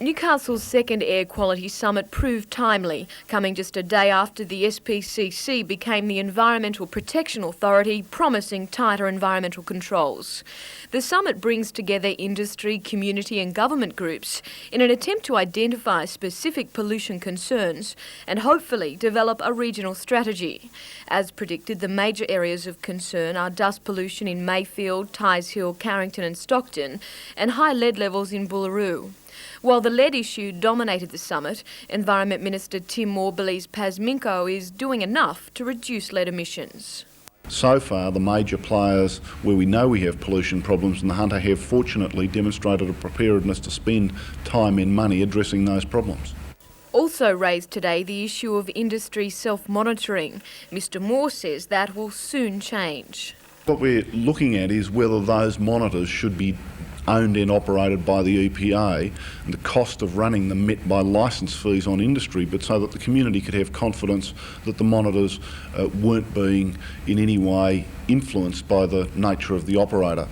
Newcastle's second air quality summit proved timely, coming just a day after the SPCC became the Environmental Protection Authority, promising tighter environmental controls. The summit brings together industry, community and government groups in an attempt to identify specific pollution concerns and hopefully develop a regional strategy. As predicted, the major areas of concern are dust pollution in Mayfield, Tighes Hill, Carrington and Stockton, and high lead levels in Boolaroo. While the lead issue dominated the summit, Environment Minister Tim Moore believes Pasminco is doing enough to reduce lead emissions. So far, the major players where we know we have pollution problems in the Hunter have fortunately demonstrated a preparedness to spend time and money addressing those problems. Also raised today the issue of industry self-monitoring. Mr Moore says that will soon change. What we're looking at is whether those monitors should be owned and operated by the EPA, and the cost of running them met by licence fees on industry, but so that the community could have confidence that the monitors weren't being in any way influenced by the nature of the operator.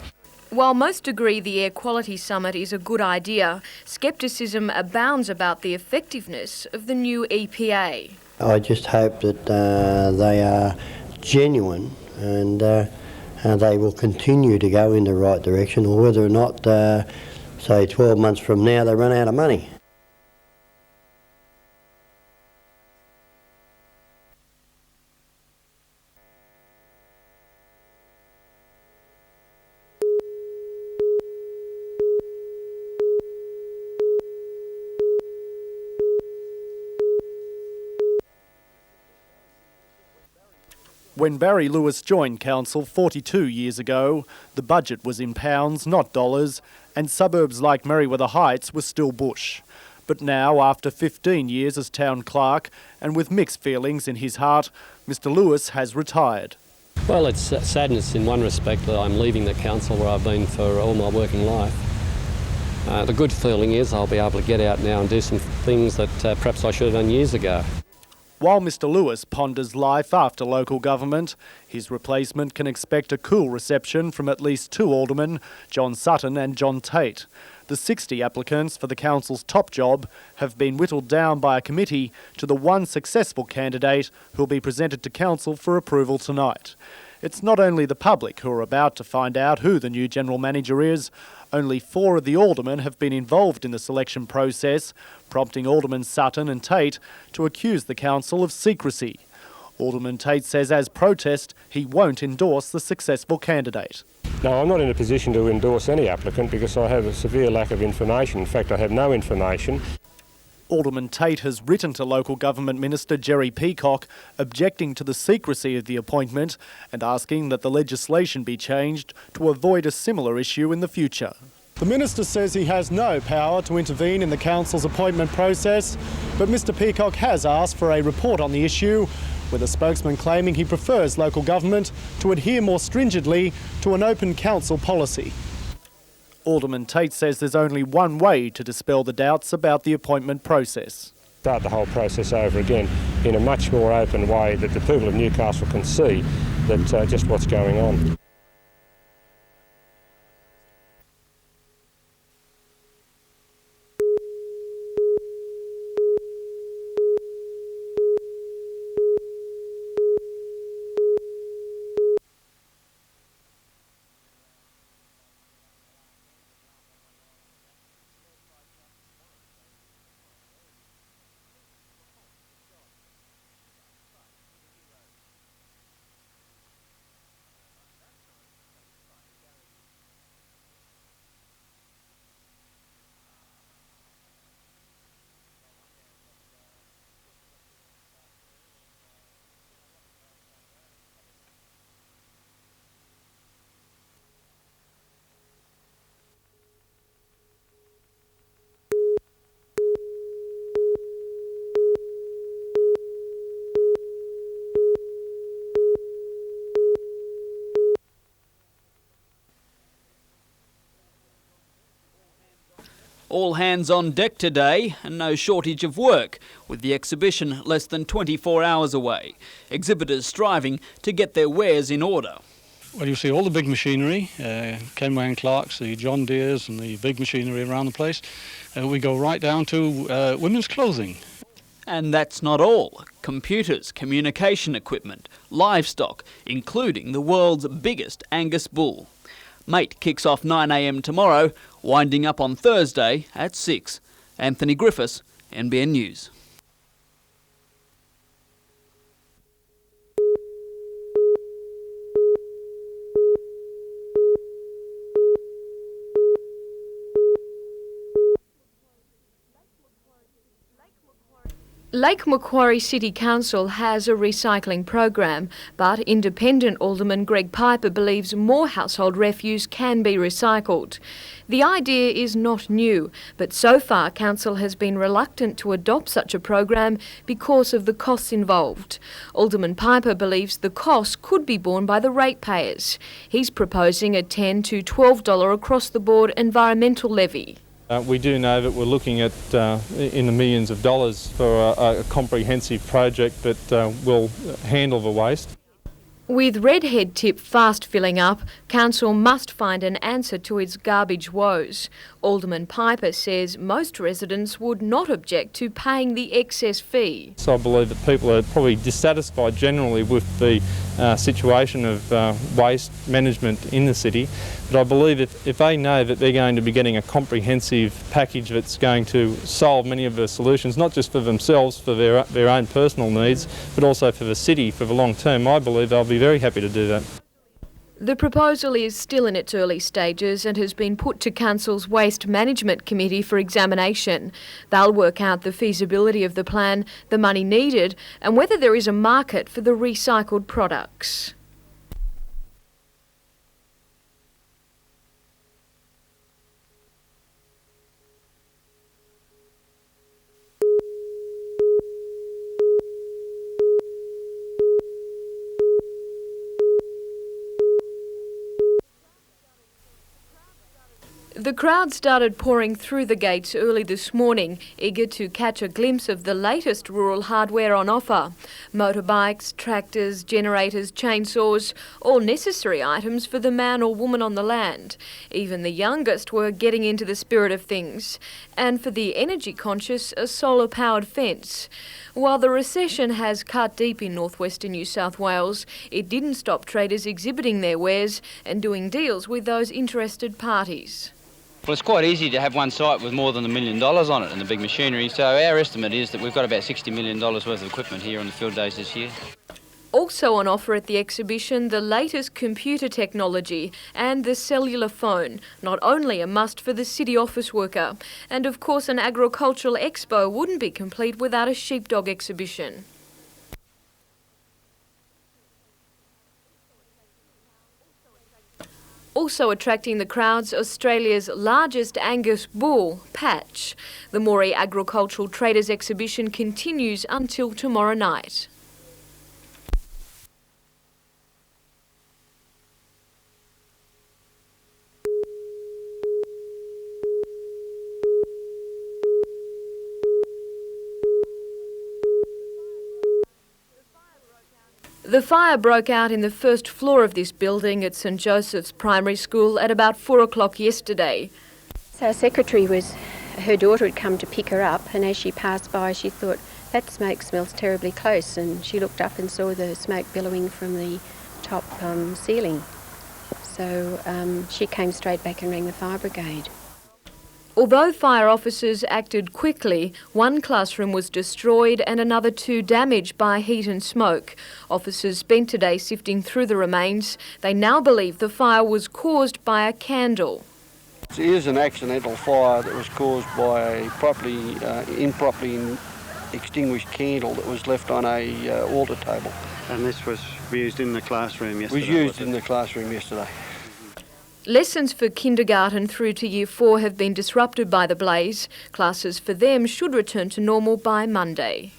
While most agree the Air Quality Summit is a good idea, scepticism abounds about the effectiveness of the new EPA. I just hope that they are genuine and they will continue to go in the right direction, or whether or not, say 12 months from now, they run out of money. When Barry Lewis joined council 42 years ago, the budget was in pounds, not dollars, and suburbs like Merriweather Heights were still bush. But now, after 15 years as town clerk, and with mixed feelings in his heart, Mr Lewis has retired. Well, it's sadness in one respect that I'm leaving the council where I've been for all my working life. The good feeling is I'll be able to get out now and do some things that perhaps I should have done years ago. While Mr Lewis ponders life after local government, his replacement can expect a cool reception from at least two aldermen, John Sutton and John Tate. The 60 applicants for the council's top job have been whittled down by a committee to the one successful candidate who will be presented to council for approval tonight. It's not only the public who are about to find out who the new general manager is. Only 4 of the aldermen have been involved in the selection process, prompting Alderman Sutton and Tate to accuse the council of secrecy. Alderman Tate says as protest, he won't endorse the successful candidate. No, I'm not in a position to endorse any applicant because I have a severe lack of information. In fact, I have no information. Alderman Tate has written to Local Government Minister Jerry Peacock objecting to the secrecy of the appointment and asking that the legislation be changed to avoid a similar issue in the future. The Minister says he has no power to intervene in the Council's appointment process, but Mr Peacock has asked for a report on the issue, with a spokesman claiming he prefers local government to adhere more stringently to an open council policy. Alderman Tate says there's only one way to dispel the doubts about the appointment process. Start the whole process over again in a much more open way that the people of Newcastle can see that just what's going on. All hands on deck today and no shortage of work, with the exhibition less than 24 hours away. Exhibitors striving to get their wares in order. Well, you see all the big machinery, Kenway and Clark's, the John Deere's and the big machinery around the place. We go right down to women's clothing. And that's not all. Computers, communication equipment, livestock, including the world's biggest Angus bull. Mate kicks off 9 a.m. tomorrow, winding up on Thursday at 6. Anthony Griffiths, NBN News. Lake Macquarie City Council has a recycling program, but independent Alderman Greg Piper believes more household refuse can be recycled. The idea is not new, but so far Council has been reluctant to adopt such a program because of the costs involved. Alderman Piper believes the cost could be borne by the ratepayers. He's proposing a $10 to $12 across-the-board environmental levy. We do know that we're looking at in the millions of dollars for a comprehensive project that will handle the waste. With Redhead Tip fast filling up, Council must find an answer to its garbage woes. Alderman Piper says most residents would not object to paying the excess fee. So I believe that people are probably dissatisfied generally with the situation of waste management in the city. But I believe if they know that they're going to be getting a comprehensive package that's going to solve many of the solutions, not just for themselves, for their own personal needs, but also for the city for the long term, I believe they'll be very happy to do that. The proposal is still in its early stages and has been put to Council's Waste Management Committee for examination. They'll work out the feasibility of the plan, the money needed, and whether there is a market for the recycled products. The crowd started pouring through the gates early this morning, eager to catch a glimpse of the latest rural hardware on offer. Motorbikes, tractors, generators, chainsaws, all necessary items for the man or woman on the land. Even the youngest were getting into the spirit of things. And for the energy conscious, a solar-powered fence. While the recession has cut deep in northwestern New South Wales, it didn't stop traders exhibiting their wares and doing deals with those interested parties. Well, it's quite easy to have one site with more than $1 million on it and the big machinery, so our estimate is that we've got about $60 million worth of equipment here on the field days this year. Also on offer at the exhibition, the latest computer technology and the cellular phone, not only a must for the city office worker. And of course an agricultural expo wouldn't be complete without a sheepdog exhibition. Also attracting the crowds, Australia's largest Angus bull, Patch. The Moree Agricultural Traders exhibition continues until tomorrow night. The fire broke out in the first floor of this building at St Joseph's Primary School at about 4 o'clock yesterday. So our secretary her daughter had come to pick her up, and as she passed by she thought, that smoke smells terribly close, and she looked up and saw the smoke billowing from the top ceiling. So she came straight back and rang the fire brigade. Although fire officers acted quickly, one classroom was destroyed and another 2 damaged by heat and smoke. Officers spent today sifting through the remains. They now believe the fire was caused by a candle. It is an accidental fire that was caused by a improperly extinguished candle that was left on a altar table. And this was used in the classroom yesterday? It was used in the classroom yesterday. Lessons for kindergarten through to Year 4 have been disrupted by the blaze. Classes for them should return to normal by Monday.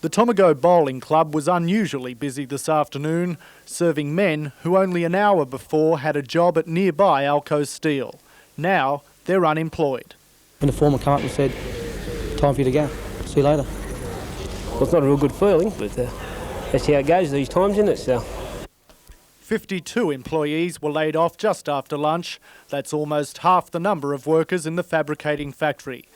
The Tomago Bowling Club was unusually busy this afternoon, serving men who only an hour before had a job at nearby Alco Steel. Now they're unemployed. When the foreman came up and said, "Time for you to go, see you later." Well, it's not a real good feeling, but that's how it goes these times, isn't it? So. 52 employees were laid off just after lunch. That's almost half the number of workers in the fabricating factory.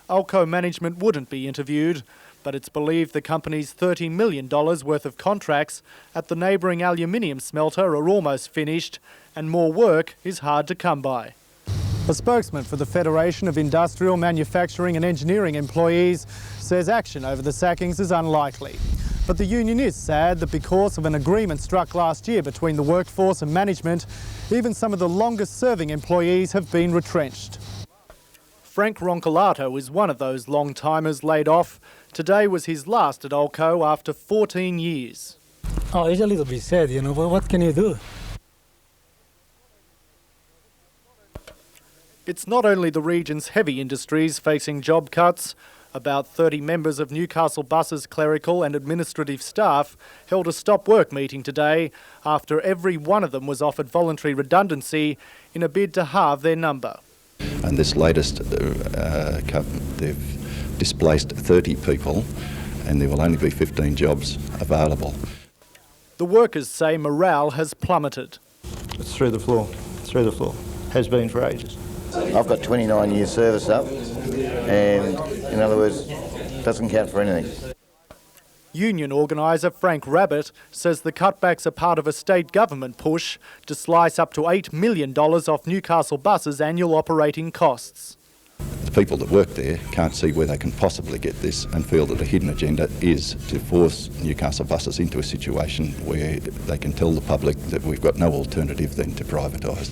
Alco management wouldn't be interviewed, but it's believed the company's $30 million worth of contracts at the neighbouring aluminium smelter are almost finished, and more work is hard to come by. A spokesman for the Federation of Industrial, Manufacturing and Engineering Employees says action over the sackings is unlikely. But the union is sad that because of an agreement struck last year between the workforce and management, even some of the longest-serving employees have been retrenched. Frank Roncolato is one of those long-timers laid off. Today was his last at Alco after 14 years. Oh, it's a little bit sad, you know, but what can you do? It's not only the region's heavy industries facing job cuts. About 30 members of Newcastle Bus's clerical and administrative staff held a stop-work meeting today after every one of them was offered voluntary redundancy in a bid to halve their number. And this latest, they've displaced 30 people and there will only be 15 jobs available. The workers say morale has plummeted. It's through the floor, has been for ages. I've got 29 years service up and, in other words, doesn't count for anything. Union organiser Frank Rabbit says the cutbacks are part of a state government push to slice up to $8 million off Newcastle Bus's annual operating costs. The people that work there can't see where they can possibly get this and feel that a hidden agenda is to force Newcastle Buses into a situation where they can tell the public that we've got no alternative than to privatise.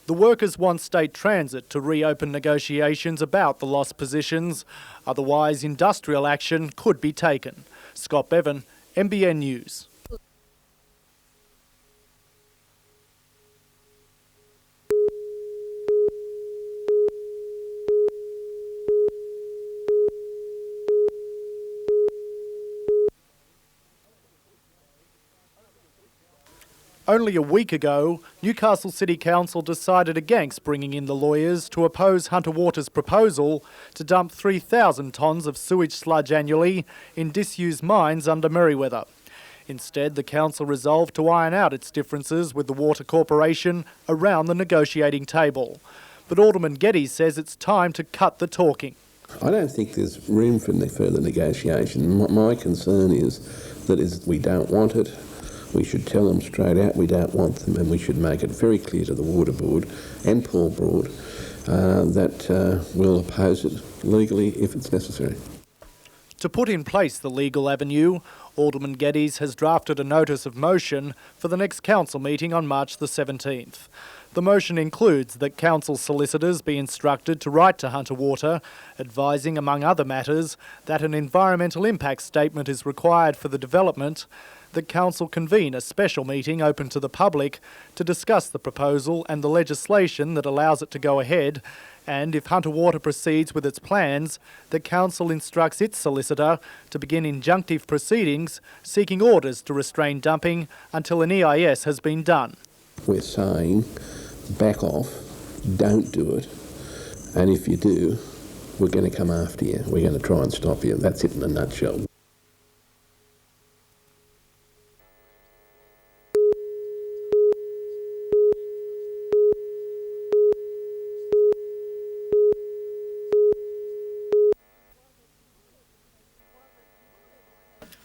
The workers want State Transit to reopen negotiations about the lost positions. Otherwise, industrial action could be taken. Scott Bevan, NBN News. Only a week ago, Newcastle City Council decided against bringing in the lawyers to oppose Hunter Water's proposal to dump 3,000 tonnes of sewage sludge annually in disused mines under Merewether. Instead, the council resolved to iron out its differences with the Water Corporation around the negotiating table. But Alderman Geddes says it's time to cut the talking. I don't think there's room for any further negotiation. My concern is that we don't want it. We should tell them straight out we don't want them, and we should make it very clear to the Water Board and Paul Broad that we'll oppose it legally if it's necessary. To put in place the legal avenue, Alderman Geddes has drafted a notice of motion for the next council meeting on March the 17th. The motion includes that council solicitors be instructed to write to Hunter Water, advising, among other matters, that an environmental impact statement is required for the development, that council convene a special meeting open to the public to discuss the proposal and the legislation that allows it to go ahead, and if Hunter Water proceeds with its plans, the council instructs its solicitor to begin injunctive proceedings seeking orders to restrain dumping until an EIS has been done. We're saying back off, don't do it, and if you do, we're going to come after you. We're going to try and stop you. That's it in a nutshell.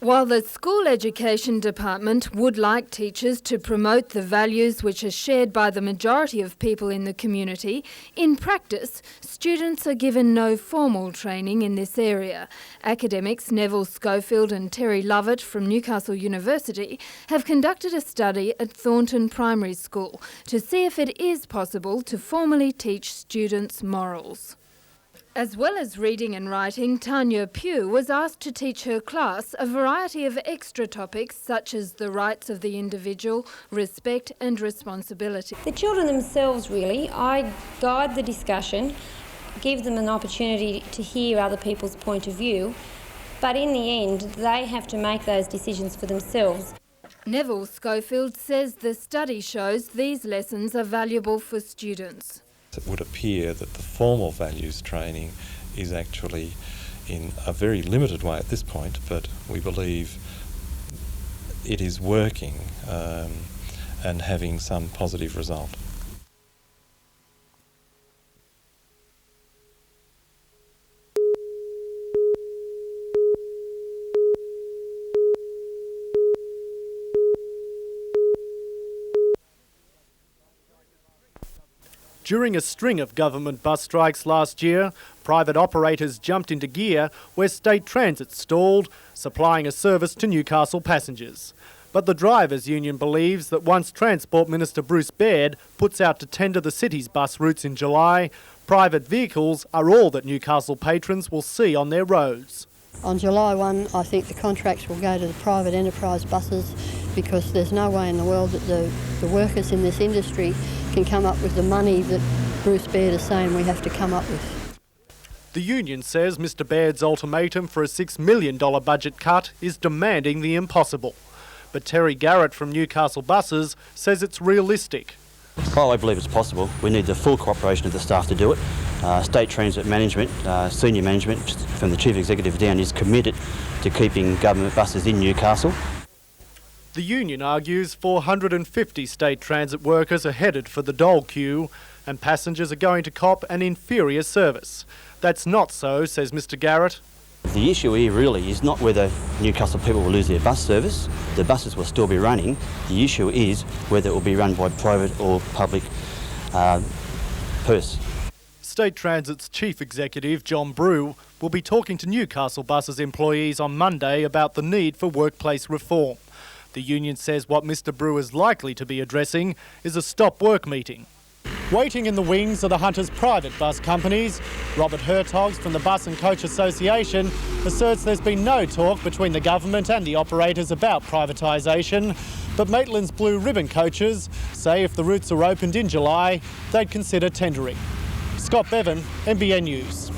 While the School Education Department would like teachers to promote the values which are shared by the majority of people in the community, in practice, students are given no formal training in this area. Academics Neville Schofield and Terry Lovett from Newcastle University have conducted a study at Thornton Primary School to see if it is possible to formally teach students morals. As well as reading and writing, Tanya Pugh was asked to teach her class a variety of extra topics such as the rights of the individual, respect and responsibility. The children themselves really, I guide the discussion, give them an opportunity to hear other people's point of view, But in the end, they have to make those decisions for themselves. Neville Schofield says the study shows these lessons are valuable for students. It would appear that the formal values training is actually in a very limited way at this point, but we believe it is working and having some positive result. During a string of government bus strikes last year, private operators jumped into gear where State Transit stalled, supplying a service to Newcastle passengers. But the Drivers' Union believes that once Transport Minister Bruce Baird puts out to tender the city's bus routes in July, private vehicles are all that Newcastle patrons will see on their roads. On July 1, I think the contracts will go to the private enterprise buses because there's no way in the world that the workers in this industry can come up with the money that Bruce Baird is saying we have to come up with. The union says Mr Baird's ultimatum for a $6 million budget cut is demanding the impossible. But Terry Garrett from Newcastle Buses says it's realistic. Well, I believe it's possible. We need the full cooperation of the staff to do it. State Transit management, senior management from the Chief Executive down is committed to keeping government buses in Newcastle. The union argues 450 State Transit workers are headed for the dole queue and passengers are going to cop an inferior service. That's not so, says Mr Garrett. The issue here really is not whether Newcastle people will lose their bus service. The buses will still be running. The issue is whether it will be run by private or public purse. State Transit's Chief Executive, John Brew, will be talking to Newcastle Buses employees on Monday about the need for workplace reform. The union says what Mr Brew is likely to be addressing is a stop work meeting. Waiting in the wings are the Hunters private bus companies. Robert Hertogs from the Bus and Coach Association asserts there's been no talk between the government and the operators about privatisation, but Maitland's Blue Ribbon coaches say if the routes are opened in July, they'd consider tendering. Scott Bevan, NBN News.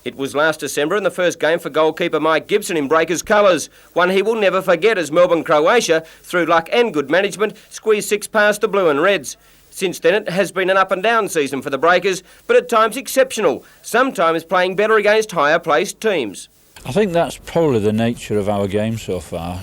It was last December in the first game for goalkeeper Mike Gibson in Breakers colours, one he will never forget as Melbourne Croatia, through luck and good management, squeezed 6 past the Blue and Reds. Since then it has been an up and down season for the Breakers, but at times exceptional, sometimes playing better against higher placed teams. I think that's probably the nature of our game so far.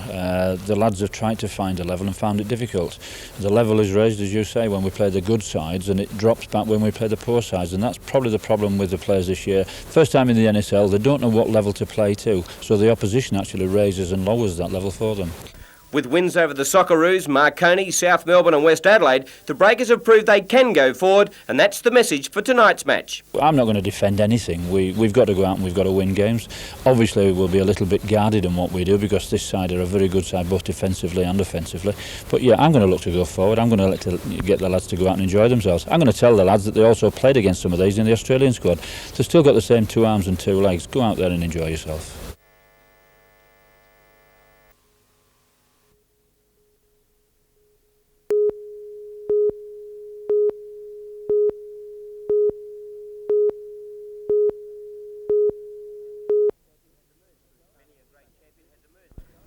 The lads have tried to find a level and found it difficult. The level is raised, as you say, when we play the good sides, and it drops back when we play the poor sides, and that's probably the problem with the players this year. First time in the NSL, they don't know what level to play to, so the opposition actually raises and lowers that level for them. With wins over the Socceroos, Marconi, South Melbourne and West Adelaide, the Breakers have proved they can go forward, and that's the message for tonight's match. I'm not going to defend anything. We've got to go out and we've got to win games. Obviously we'll be a little bit guarded in what we do because this side are a very good side both defensively and offensively. But yeah, I'm going to look to go forward. I'm going to get the lads to go out and enjoy themselves. I'm going to tell the lads that they also played against some of these in the Australian squad. They've still got the same 2 arms and 2 legs. Go out there and enjoy yourself.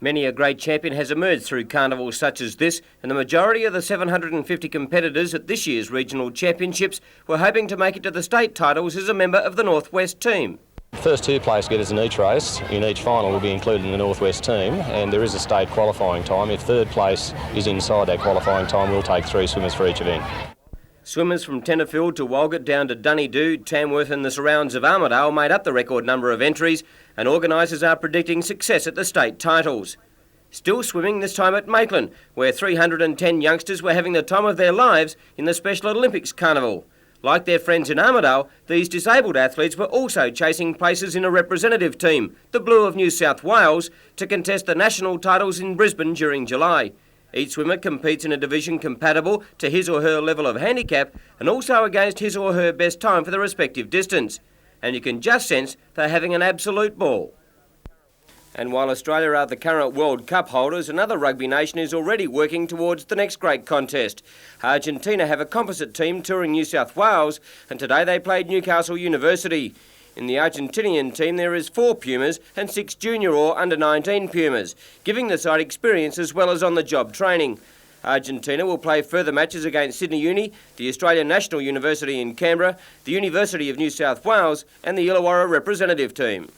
Many a great champion has emerged through carnivals such as this, and the majority of the 750 competitors at this year's regional championships were hoping to make it to the state titles as a member of the North West team. First 2 place getters in each race, in each final, will be included in the North West team, and there is a state qualifying time. If third place is inside that qualifying time, we'll take 3 swimmers for each event. Swimmers from Tenterfield to Walgett down to Dunedoo, Tamworth and the surrounds of Armidale made up the record number of entries, and organisers are predicting success at the state titles. Still swimming, this time at Maitland, where 310 youngsters were having the time of their lives in the Special Olympics Carnival. Like their friends in Armidale, these disabled athletes were also chasing places in a representative team, the Blue of New South Wales, to contest the national titles in Brisbane during July. Each swimmer competes in a division compatible to his or her level of handicap and also against his or her best time for the respective distance. And you can just sense they're having an absolute ball. And while Australia are the current World Cup holders, another rugby nation is already working towards the next great contest. Argentina have a composite team touring New South Wales, and today they played Newcastle University. In the Argentinian team there is 4 Pumas and 6 junior or under-19 Pumas, giving the side experience as well as on-the-job training. Argentina will play further matches against Sydney Uni, the Australian National University in Canberra, the University of New South Wales and the Illawarra representative team.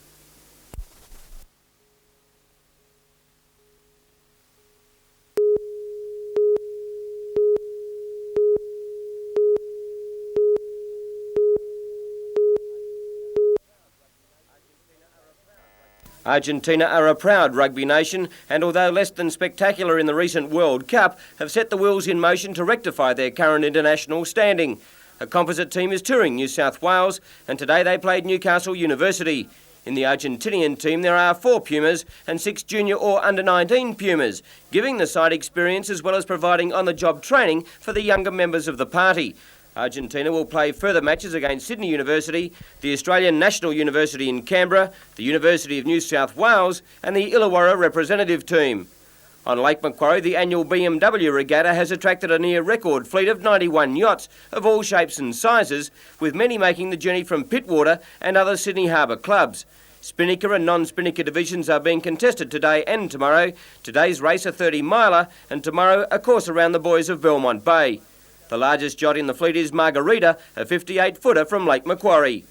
Argentina are a proud rugby nation and although less than spectacular in the recent World Cup, have set the wheels in motion to rectify their current international standing. A composite team is touring New South Wales and today they played Newcastle University. In the Argentinian team there are 4 Pumas and 6 junior or under-19 Pumas, giving the side experience as well as providing on-the-job training for the younger members of the party. Argentina will play further matches against Sydney University, the Australian National University in Canberra, the University of New South Wales and the Illawarra representative team. On Lake Macquarie, the annual BMW regatta has attracted a near-record fleet of 91 yachts of all shapes and sizes, with many making the journey from Pittwater and other Sydney Harbour clubs. Spinnaker and non-spinnaker divisions are being contested today and tomorrow. Today's race a 30-miler and tomorrow a course around the buoys of Belmont Bay. The largest yacht in the fleet is Margarita, a 58-footer from Lake Macquarie.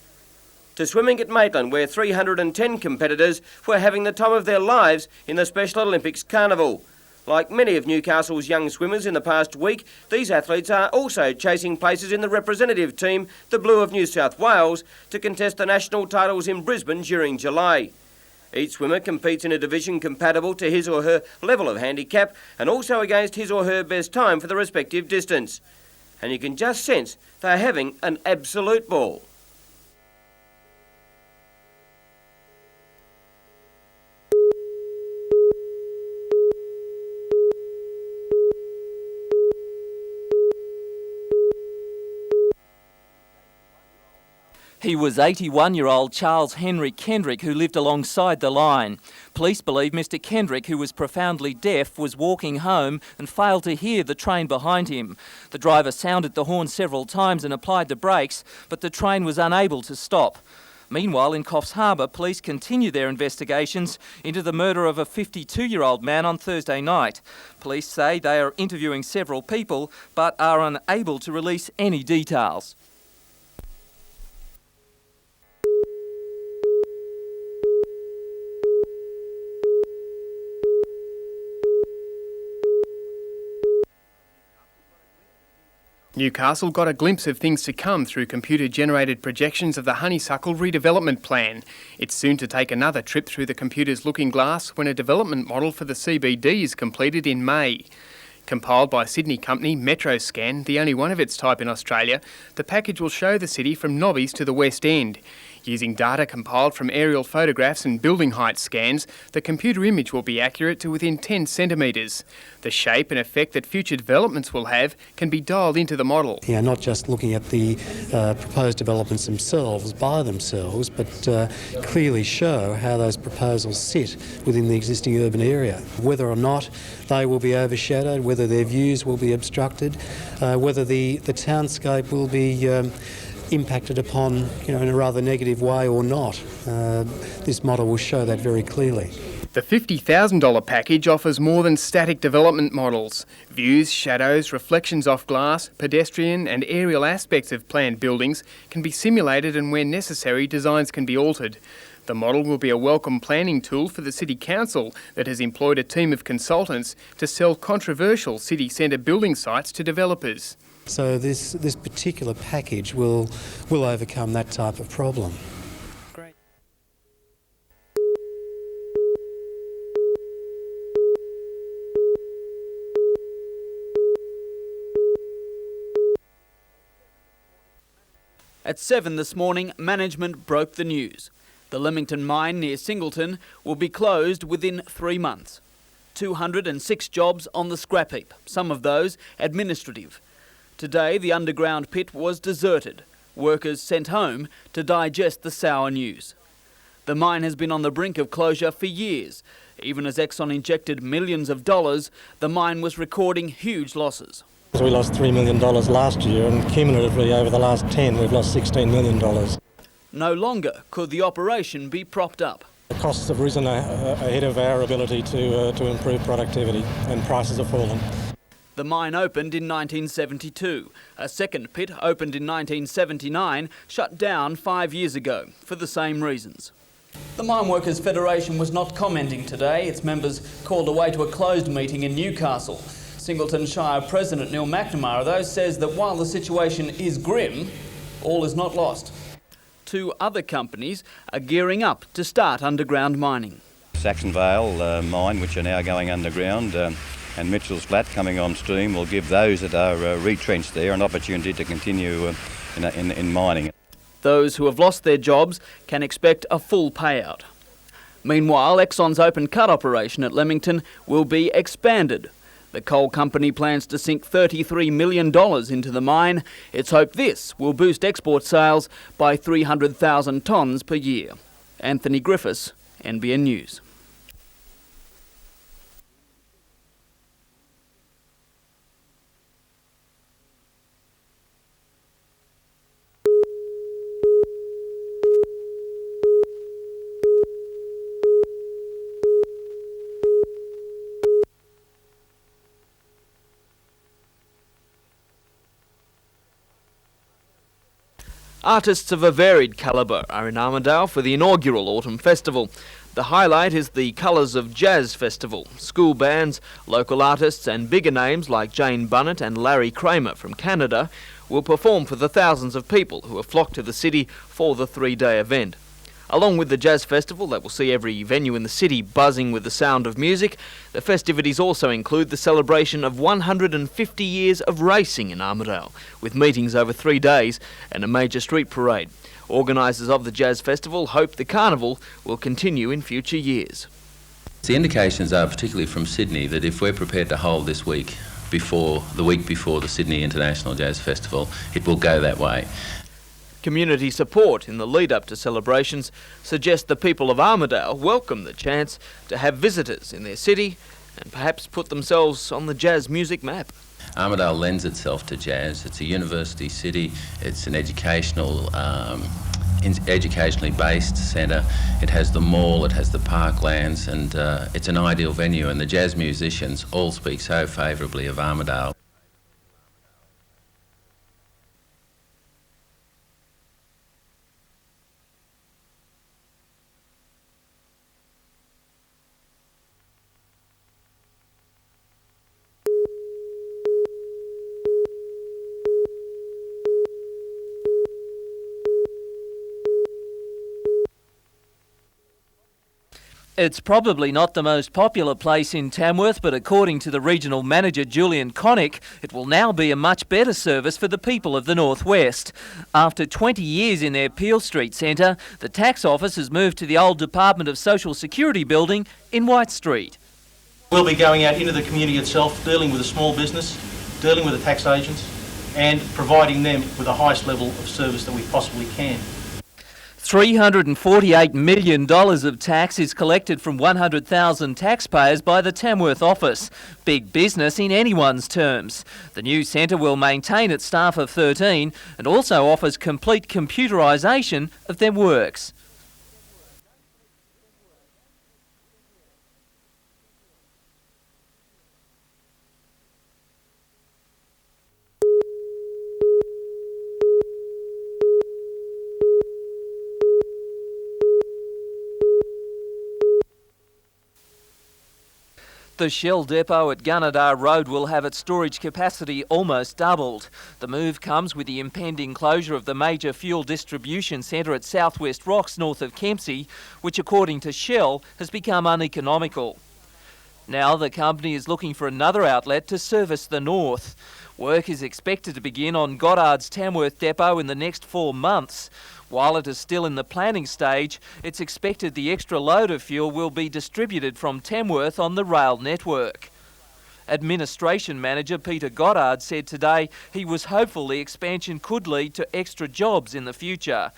To swimming at Maitland, where 310 competitors were having the time of their lives in the Special Olympics Carnival. Like many of Newcastle's young swimmers in the past week, these athletes are also chasing places in the representative team, the Blue of New South Wales, to contest the national titles in Brisbane during July. Each swimmer competes in a division compatible to his or her level of handicap and also against his or her best time for the respective distance. And you can just sense they're having an absolute ball. He was 81-year-old Charles Henry Kendrick, who lived alongside the line. Police believe Mr Kendrick, who was profoundly deaf, was walking home and failed to hear the train behind him. The driver sounded the horn several times and applied the brakes, but the train was unable to stop. Meanwhile, in Coffs Harbour, police continue their investigations into the murder of a 52-year-old man on Thursday night. Police say they are interviewing several people, but are unable to release any details. Newcastle got a glimpse of things to come through computer-generated projections of the Honeysuckle redevelopment plan. It's soon to take another trip through the computer's looking glass when a development model for the CBD is completed in May. Compiled by Sydney company MetroScan, the only one of its type in Australia, the package will show the city from Nobbies to the West End. Using data compiled from aerial photographs and building height scans, the computer image will be accurate to within 10 centimetres. The shape and effect that future developments will have can be dialled into the model. Yeah, not just looking at the proposed developments themselves by themselves, but clearly show how those proposals sit within the existing urban area. Whether or not they will be overshadowed, whether their views will be obstructed, whether the townscape will be impacted upon, in a rather negative way or not. This model will show that very clearly. The $50,000 package offers more than static development models. Views, shadows, reflections off glass, pedestrian and aerial aspects of planned buildings can be simulated and where necessary designs can be altered. The model will be a welcome planning tool for the City Council that has employed a team of consultants to sell controversial city centre building sites to developers. So this particular package will overcome that type of problem. Great. At 7 this morning, management broke the news. The Leamington mine near Singleton will be closed within 3 months. 206 jobs on the scrap heap, some of those administrative. Today, the underground pit was deserted. Workers sent home to digest the sour news. The The mine has been on the brink of closure for years. Even as Exxon injected millions of dollars, the mine was recording huge losses. We lost $3 million last year, and cumulatively over the last 10 we've lost $16 million. No longer could the operation be propped up. The costs have risen ahead of our ability to improve productivity, and prices have fallen. The mine opened in 1972. A second pit opened in 1979, shut down 5 years ago for the same reasons. The Mine Workers Federation was not commenting today. Its members called away to a closed meeting in Newcastle. Singleton Shire President Neil McNamara, though, says that while the situation is grim, all is not lost. 2 other companies are gearing up to start underground mining. Saxon Vale mine, which are now going underground, and Mitchell's Flat coming on stream will give those that are retrenched there an opportunity to continue in mining. Those who have lost their jobs can expect a full payout. Meanwhile, Exxon's open cut operation at Leamington will be expanded. The coal company plans to sink $33 million into the mine. It's hoped this will boost export sales by 300,000 tonnes per year. Anthony Griffiths, NBN News. Artists of a varied calibre are in Armidale for the inaugural Autumn Festival. The highlight is the Colours of Jazz Festival. School bands, local artists and bigger names like Jane Bunnett and Larry Kramer from Canada will perform for the thousands of people who have flocked to the city for the 3-day event. Along with the Jazz Festival that will see every venue in the city buzzing with the sound of music, the festivities also include the celebration of 150 years of racing in Armidale, with meetings over 3 days and a major street parade. Organisers of the Jazz Festival hope the carnival will continue in future years. The indications are, particularly from Sydney, that if we're prepared to hold this week before the Sydney International Jazz Festival, it will go that way. Community support in the lead-up to celebrations suggests the people of Armidale welcome the chance to have visitors in their city and perhaps put themselves on the jazz music map. Armidale lends itself to jazz. It's a university city. It's an educationally based centre. It has the mall, it has the parklands, and it's an ideal venue, and the jazz musicians all speak so favourably of Armidale. It's probably not the most popular place in Tamworth, but according to the regional manager Julian Connick, it will now be a much better service for the people of the Northwest. After 20 years in their Peel Street centre, the tax office has moved to the old Department of Social Security building in White Street. We'll be going out into the community itself, dealing with a small business, dealing with the tax agents, and providing them with the highest level of service that we possibly can. $348 million of tax is collected from 100,000 taxpayers by the Tamworth office. Big business in anyone's terms. The new centre will maintain its staff of 13 and also offers complete computerisation of their works. The Shell depot at Gunnedah Road will have its storage capacity almost doubled. The move comes with the impending closure of the major fuel distribution centre at Southwest Rocks north of Kempsey, which according to Shell has become uneconomical. Now the company is looking for another outlet to service the north. Work is expected to begin on Goddard's Tamworth depot in the next 4 months. While it is still in the planning stage, it's expected the extra load of fuel will be distributed from Tamworth on the rail network. Administration Manager Peter Goddard said today he was hopeful the expansion could lead to extra jobs in the future.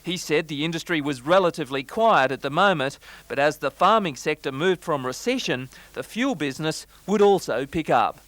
He said the industry was relatively quiet at the moment, but as the farming sector moved from recession, the fuel business would also pick up.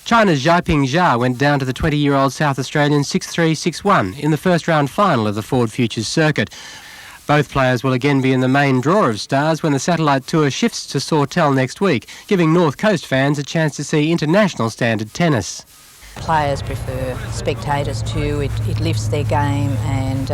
China's Xiaoping Jia went down to the 20-year-old South Australian 6-3, 6-1 in the first round final of the Ford Futures circuit. Both players will again be in the main draw of stars when the satellite tour shifts to Sawtell next week, giving North Coast fans a chance to see international standard tennis. Players prefer spectators too. It lifts their game, and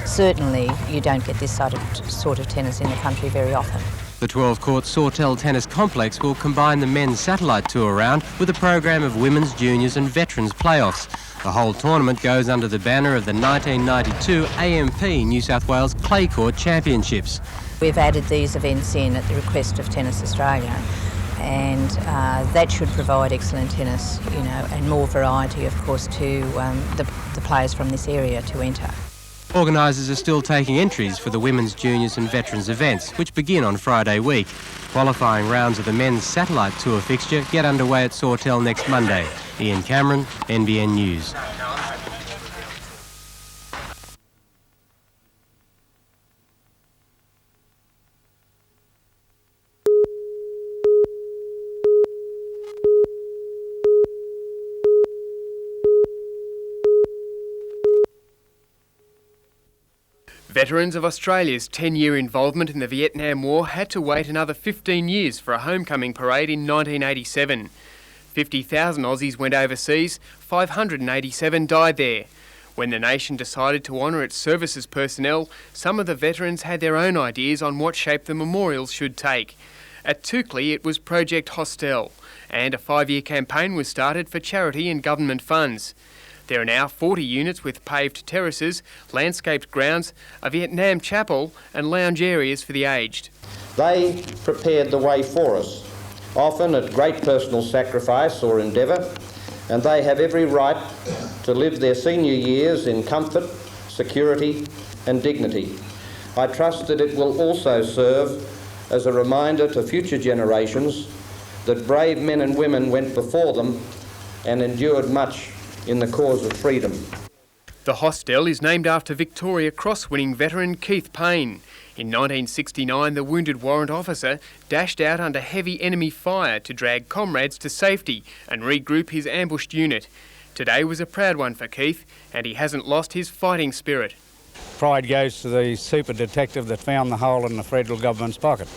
certainly you don't get this sort of tennis in the country very often. The 12-court Sawtell Tennis Complex will combine the men's satellite tour round with a program of women's, juniors and veterans playoffs. The whole tournament goes under the banner of the 1992 AMP New South Wales Clay Court Championships. We've added these events in at the request of Tennis Australia, and that should provide excellent tennis, and more variety, of course, to the players from this area to enter. Organisers are still taking entries for the women's, juniors and veterans events, which begin on Friday week. Qualifying rounds of the men's satellite tour fixture get underway at Sawtell next Monday. Ian Cameron, NBN News. Veterans of Australia's 10-year involvement in the Vietnam War had to wait another 15 years for a homecoming parade in 1987. 50,000 Aussies went overseas, 587 died there. When the nation decided to honour its services personnel, some of the veterans had their own ideas on what shape the memorials should take. At Toukley it was Project Hostel, and a 5-year campaign was started for charity and government funds. There are now 40 units with paved terraces, landscaped grounds, a Vietnam chapel and lounge areas for the aged. They prepared the way for us, often at great personal sacrifice or endeavour, and they have every right to live their senior years in comfort, security and dignity. I trust that it will also serve as a reminder to future generations that brave men and women went before them and endured much in the cause of freedom. The hostel is named after Victoria Cross-winning veteran Keith Payne. In 1969, the wounded warrant officer dashed out under heavy enemy fire to drag comrades to safety and regroup his ambushed unit. Today was a proud one for Keith, and he hasn't lost his fighting spirit. Pride goes to the super detective that found the hole in the federal government's pocket.